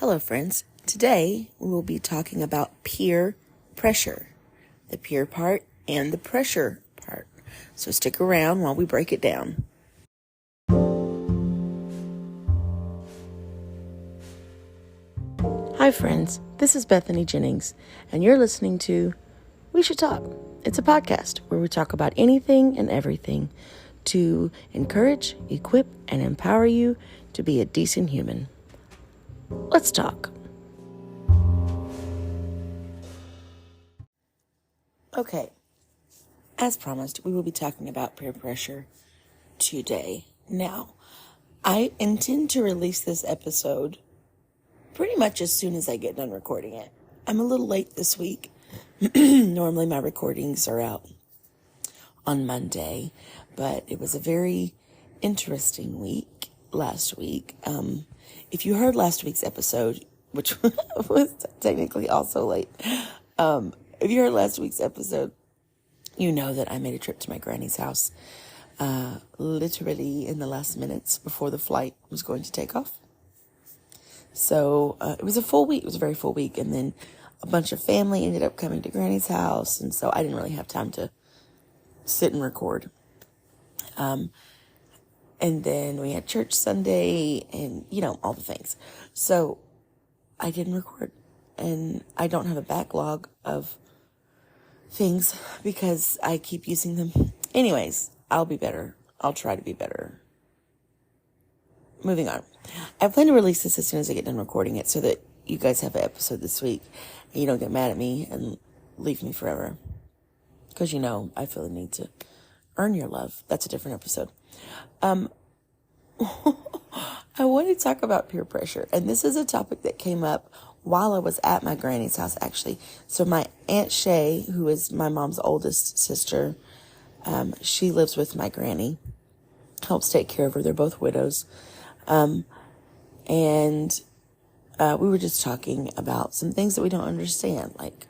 Hello, friends. Today we will be talking about peer pressure, the peer part and the pressure part. So stick around while we break it down. Hi, friends. This is Bethany Jennings, and you're listening to We Should Talk. It's a podcast where we talk about anything and everything to encourage, equip, and empower you to be a decent human. Let's talk. Okay, as promised, we will be talking about peer pressure today. Now, I intend to release this episode pretty much as soon as I get done recording it. I'm a little late this week. Normally my recordings are out on Monday, but it was a very interesting week last week. If you heard last week's episode, which was technically also late, if you heard last week's episode, you know that I made a trip to my granny's house, literally in the last minutes before the flight was going to take off. So it was a full week. It was a very full week. And then a bunch of family ended up coming to granny's house. And so I didn't really have time to sit and record. And then we had church Sunday and, all the things. So I didn't record. And I don't have a backlog of things because I keep using them. Anyways, I'll be better. I'll try to be better. Moving on. I plan to release this as soon as I get done recording it so that you guys have an episode this week and you don't get mad at me and leave me forever. Because I feel the need to earn your love. That's a different episode. I want to talk about peer pressure. And this is a topic that came up while I was at my granny's house, actually. So my Aunt Shay, who is my mom's oldest sister, she lives with my granny, helps take care of her. They're both widows. And we were just talking about some things that we don't understand, like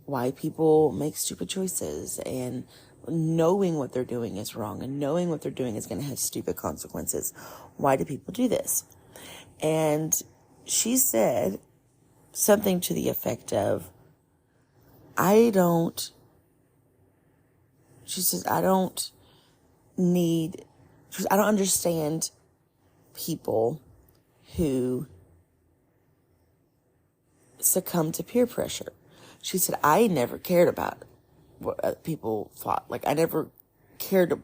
why people make stupid choices and knowing what they're doing is wrong and knowing what they're doing is going to have stupid consequences. Why do people do this? And she said something to the effect of, I don't understand people who succumb to peer pressure. She said, I never cared about what people thought. Like, I never cared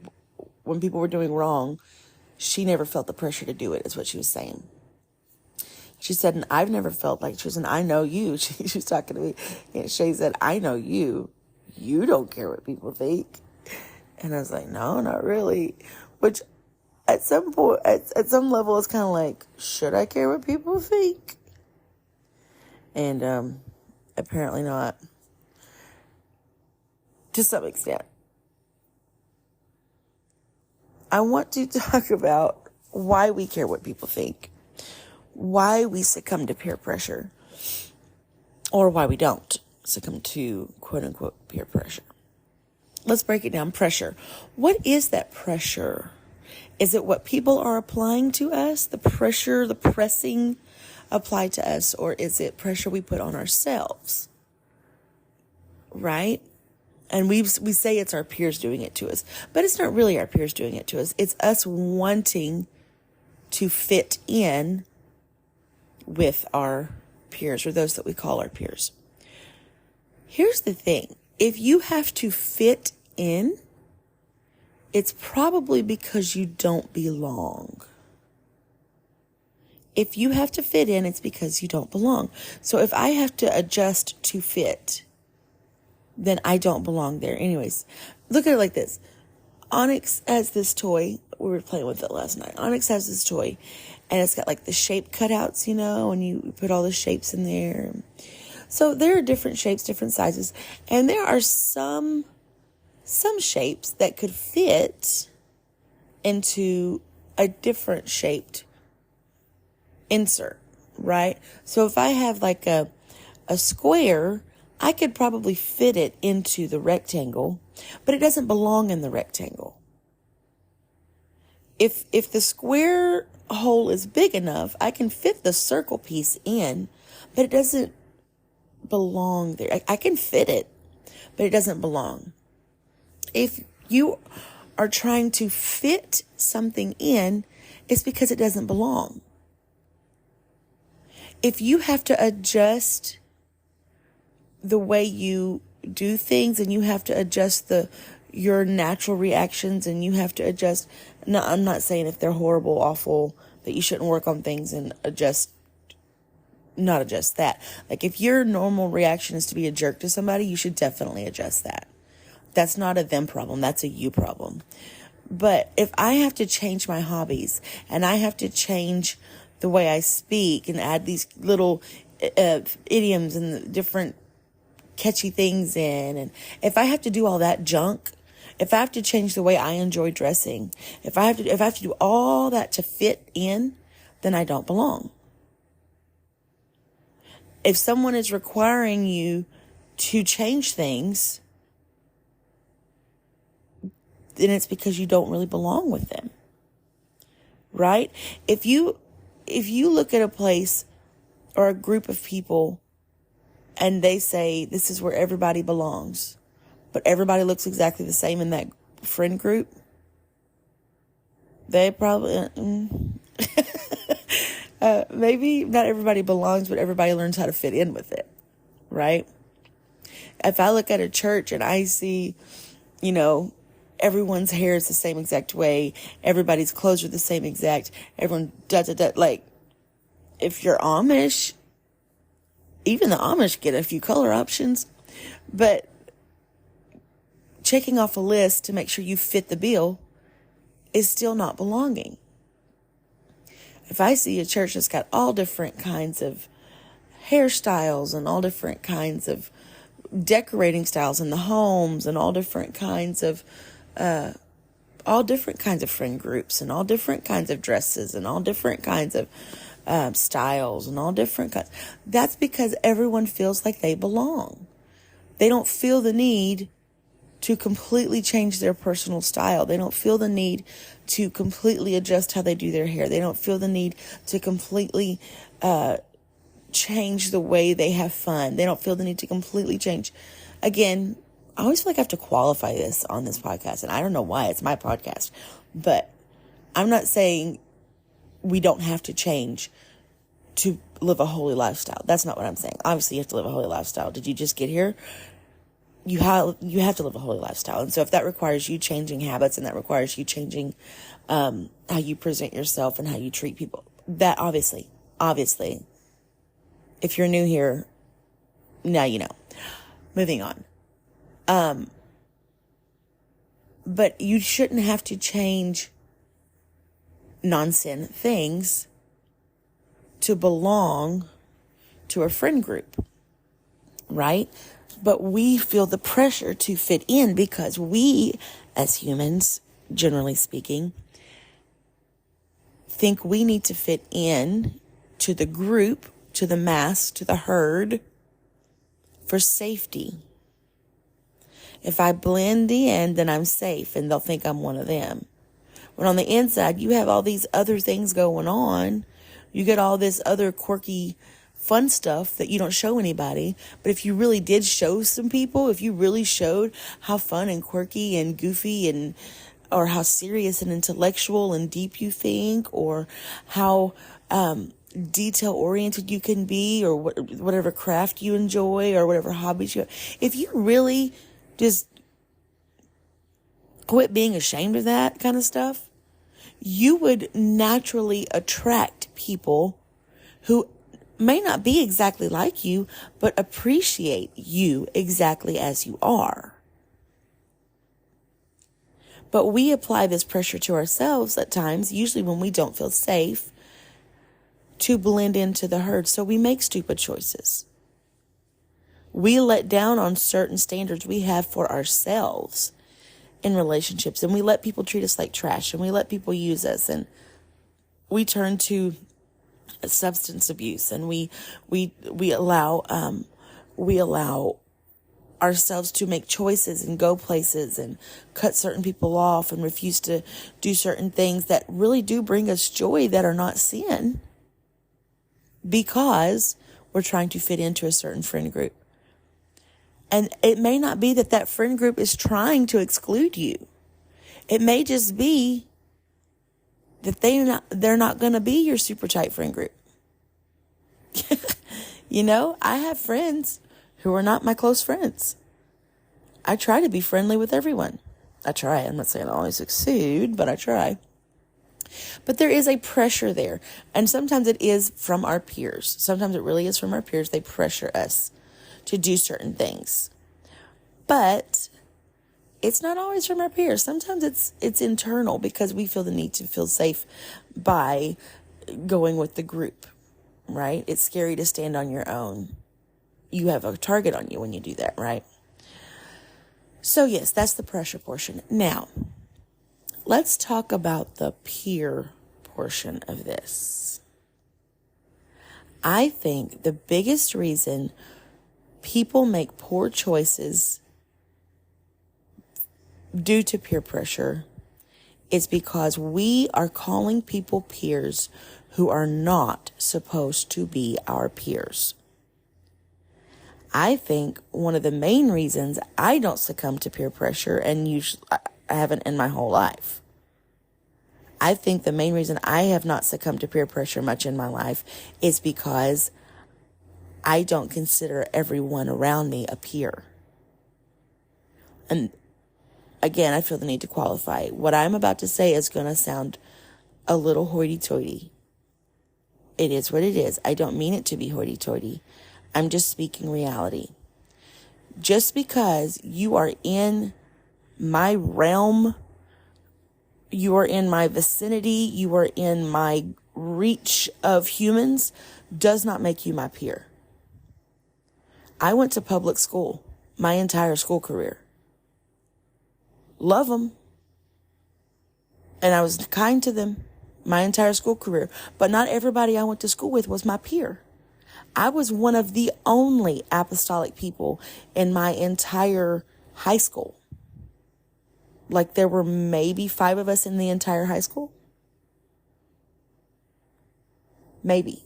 when people were doing wrong. She never felt the pressure to do it, is what she was saying. She said, and I've never felt like, she was, and I know you. She was talking to me. And she said, I know you. You don't care what people think. And I was like, no, not really. Which at some point, at some level, it's kind of like, should I care what people think? And apparently not. To some extent. I want to talk about why we care what people think, why we succumb to peer pressure, or why we don't succumb to quote-unquote peer pressure. Let's break it down. Pressure. What is that pressure? Is it what people are applying to us? The pressure, the pressing applied to us? Or is it pressure we put on ourselves? Right? And we say it's our peers doing it to us. But it's not really our peers doing it to us. It's us wanting to fit in with our peers, or those that we call our peers. Here's the thing. If you have to fit in, it's probably because you don't belong. If you have to fit in, it's because you don't belong. So if I have to adjust to fit, then I don't belong there. Anyways, look at it like this. Onyx has this toy. We were playing with it last night. Onyx has this toy, and it's got like the shape cutouts, and you put all the shapes in there. So there are different shapes, different sizes, and there are some shapes that could fit into a different shaped insert, right? So if I have like a square, I could probably fit it into the rectangle, but it doesn't belong in the rectangle. If the square hole is big enough, I can fit the circle piece in, but it doesn't belong there. I can fit it, but it doesn't belong. If you are trying to fit something in, it's because it doesn't belong. If you have to adjust the way you do things, and you have to adjust your natural reactions, and you have to adjust, no, I'm not saying if they're horrible, awful, that you shouldn't work on things and not adjust that. Like, if your normal reaction is to be a jerk to somebody, you should definitely adjust that. That's not a them problem. That's a you problem. But if I have to change my hobbies, and I have to change the way I speak and add these little idioms and different catchy things in, and if I have to do all that junk, if I have to change the way I enjoy dressing, if I have to do all that to fit in, then I don't belong. If someone is requiring you to change things, then it's because you don't really belong with them. Right? If you look at a place or a group of people and they say this is where everybody belongs, but everybody looks exactly the same in that friend group, they probably maybe not everybody belongs, but everybody learns how to fit in with it, right? If I look at a church and I see, everyone's hair is the same exact way, everybody's clothes are the same exact, everyone like, if you're Amish, even the Amish get a few color options, but checking off a list to make sure you fit the bill is still not belonging. If I see a church that's got all different kinds of hairstyles and all different kinds of decorating styles in the homes and all different kinds of friend groups and all different kinds of dresses and all different kinds of styles and all different kinds, that's because everyone feels like they belong. They don't feel the need to completely change their personal style. They don't feel the need to completely adjust how they do their hair. They don't feel the need to completely change the way they have fun. They don't feel the need to completely change. Again, I always feel like I have to qualify this on this podcast, and I don't know why. It's my podcast. But I'm not saying we don't have to change to live a holy lifestyle. That's not what I'm saying. Obviously, you have to live a holy lifestyle. Did you just get here? You have to live a holy lifestyle. And so if that requires you changing habits, and that requires you changing how you present yourself and how you treat people, that obviously, if you're new here, now you know. Moving on. But you shouldn't have to change non-sin things to belong to a friend group, right? But we feel the pressure to fit in because we, as humans, generally speaking, think we need to fit in to the group, to the mass, to the herd for safety. If I blend in, then I'm safe and they'll think I'm one of them. When on the inside, you have all these other things going on. You get all this other quirky, fun stuff that you don't show anybody. But if you really did show some people, if you really showed how fun and quirky and goofy or how serious and intellectual and deep you think, or how detail oriented you can be, or whatever craft you enjoy, or whatever hobbies you have, if you really just quit being ashamed of that kind of stuff, you would naturally attract people who may not be exactly like you, but appreciate you exactly as you are. But we apply this pressure to ourselves at times, usually when we don't feel safe, to blend into the herd. So we make stupid choices. We let down on certain standards we have for ourselves in relationships, and we let people treat us like trash, and we let people use us, and we turn to substance abuse, and we allow ourselves to make choices and go places and cut certain people off and refuse to do certain things that really do bring us joy that are not sin, because we're trying to fit into a certain friend group. And it may not be that friend group is trying to exclude you. It may just be that they're not going to be your super tight friend group. I have friends who are not my close friends. I try to be friendly with everyone. I try. I'm not saying I always succeed, but I try. But there is a pressure there. And sometimes it is from our peers. Sometimes it really is from our peers. They pressure us to do certain things. But it's not always from our peers. Sometimes it's internal, because we feel the need to feel safe by going with the group, right? It's scary to stand on your own. You have a target on you when you do that, right? So yes, that's the pressure portion. Now, let's talk about the peer portion of this. I think the biggest reason people make poor choices due to peer pressure is because we are calling people peers who are not supposed to be our peers. I think one of the main reasons I don't succumb to peer pressure, and usually I haven't in my whole life, I think the main reason I have not succumbed to peer pressure much in my life is because I don't consider everyone around me a peer. And again, I feel the need to qualify. What I'm about to say is going to sound a little hoity-toity. It is what it is. I don't mean it to be hoity-toity. I'm just speaking reality. Just because you are in my realm, you are in my vicinity, you are in my reach of humans, does not make you my peer. I went to public school my entire school career. Love them. And I was kind to them my entire school career. But not everybody I went to school with was my peer. I was one of the only apostolic people in my entire high school. Like, there were maybe 5 of us in the entire high school. Maybe.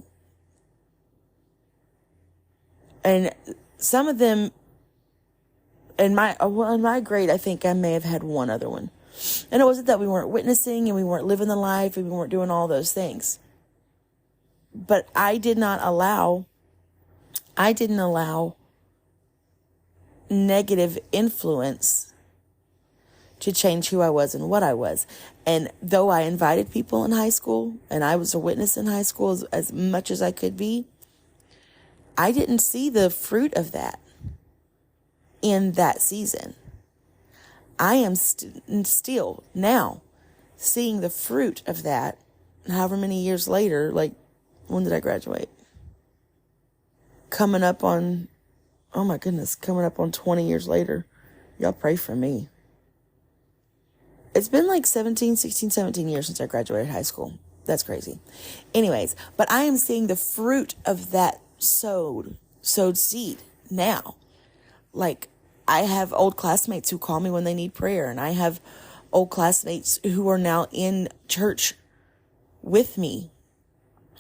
And some of them, in my grade, I think I may have had one other one. And it wasn't that we weren't witnessing and we weren't living the life and we weren't doing all those things. But I didn't allow negative influence to change who I was and what I was. And though I invited people in high school and I was a witness in high school as much as I could be, I didn't see the fruit of that in that season. I am still now seeing the fruit of that however many years later. Like, when did I graduate? Coming up on 20 years later. Y'all pray for me. It's been like 17 years since I graduated high school. That's crazy. Anyways, but I am seeing the fruit of that sowed seed now. Like, I have old classmates who call me when they need prayer, and I have old classmates who are now in church with me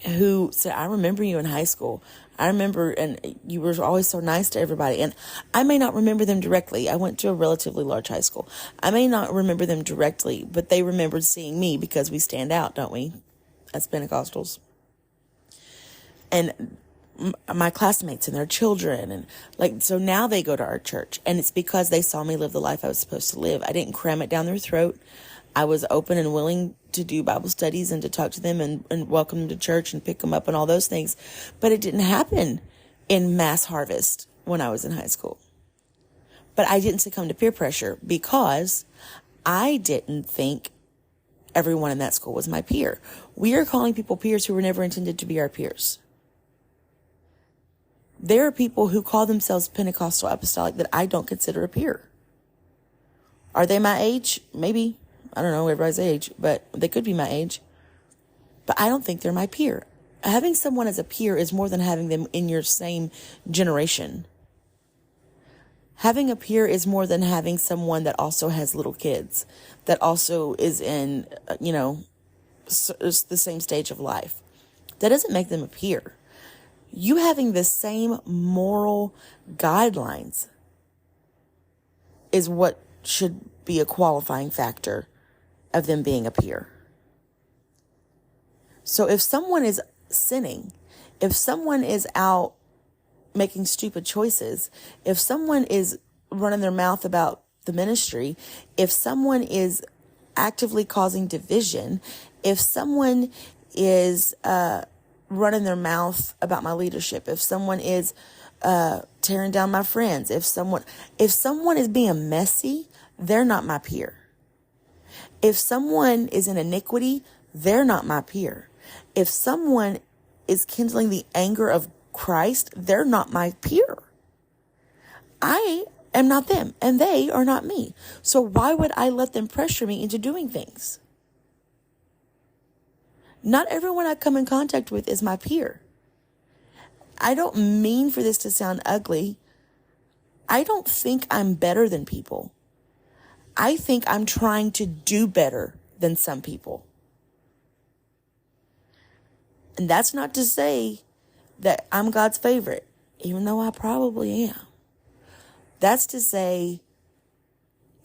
who said, I remember you in high school. I remember, and you were always so nice to everybody. And I may not remember them directly. I went to a relatively large high school. I may not remember them directly, but they remembered seeing me because we stand out, don't we? As Pentecostals. And my classmates and their children, and so now they go to our church, and it's because they saw me live the life I was supposed to live. I didn't cram it down their throat. I was open and willing to do Bible studies and to talk to them and welcome them to church and pick them up and all those things. But it didn't happen in mass harvest when I was in high school. But I didn't succumb to peer pressure because I didn't think everyone in that school was my peer. We are calling people peers who were never intended to be our peers. There are people who call themselves Pentecostal apostolic that I don't consider a peer. Are they my age? Maybe. I don't know everybody's age, but they could be my age. But I don't think they're my peer. Having someone as a peer is more than having them in your same generation. Having a peer is more than having someone that also has little kids, that also is in, the same stage of life. That doesn't make them a peer. You having the same moral guidelines is what should be a qualifying factor of them being a peer. So if someone is sinning, if someone is out making stupid choices, if someone is running their mouth about the ministry, if someone is actively causing division, if someone is running their mouth about my leadership, if someone is tearing down my friends, if someone is being messy, they're not my peer. If someone is in iniquity, they're not my peer. If someone is kindling the anger of Christ, they're not my peer. I am not them, and they are not me. So why would I let them pressure me into doing things? Not everyone I come in contact with is my peer. I don't mean for this to sound ugly. I don't think I'm better than people. I think I'm trying to do better than some people. And that's not to say that I'm God's favorite, even though I probably am. That's to say,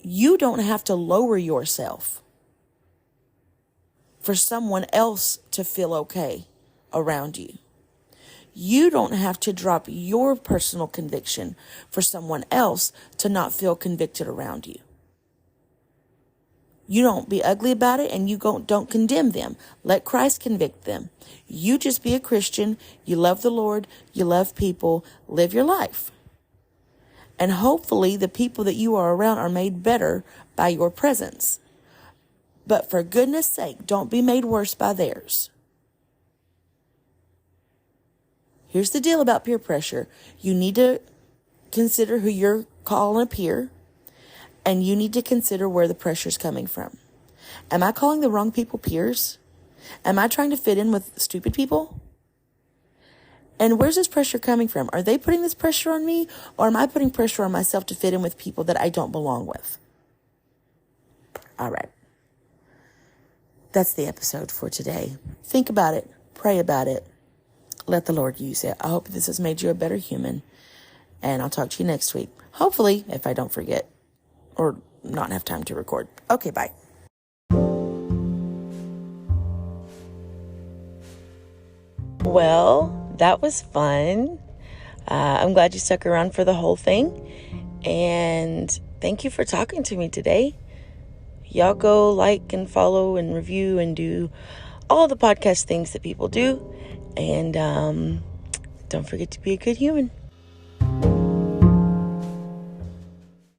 you don't have to lower yourself for someone else to feel okay around you. You don't have to drop your personal conviction for someone else to not feel convicted around you. You don't be ugly about it, and you don't condemn them. Let Christ convict them. You just be a Christian. You love the Lord. You love people. Live your life. And hopefully the people that you are around are made better by your presence. But for goodness sake, don't be made worse by theirs. Here's the deal about peer pressure. You need to consider who you're calling a peer. And you need to consider where the pressure's coming from. Am I calling the wrong people peers? Am I trying to fit in with stupid people? And where's this pressure coming from? Are they putting this pressure on me? Or am I putting pressure on myself to fit in with people that I don't belong with? All right. That's the episode for today. Think about it. Pray about it. Let the Lord use it. I hope this has made you a better human. And I'll talk to you next week. Hopefully, if I don't forget. Or not have time to record. Okay, bye. Well, that was fun. I'm glad you stuck around for the whole thing. And thank you for talking to me today. Y'all go like and follow and review and do all the podcast things that people do. And don't forget to be a good human.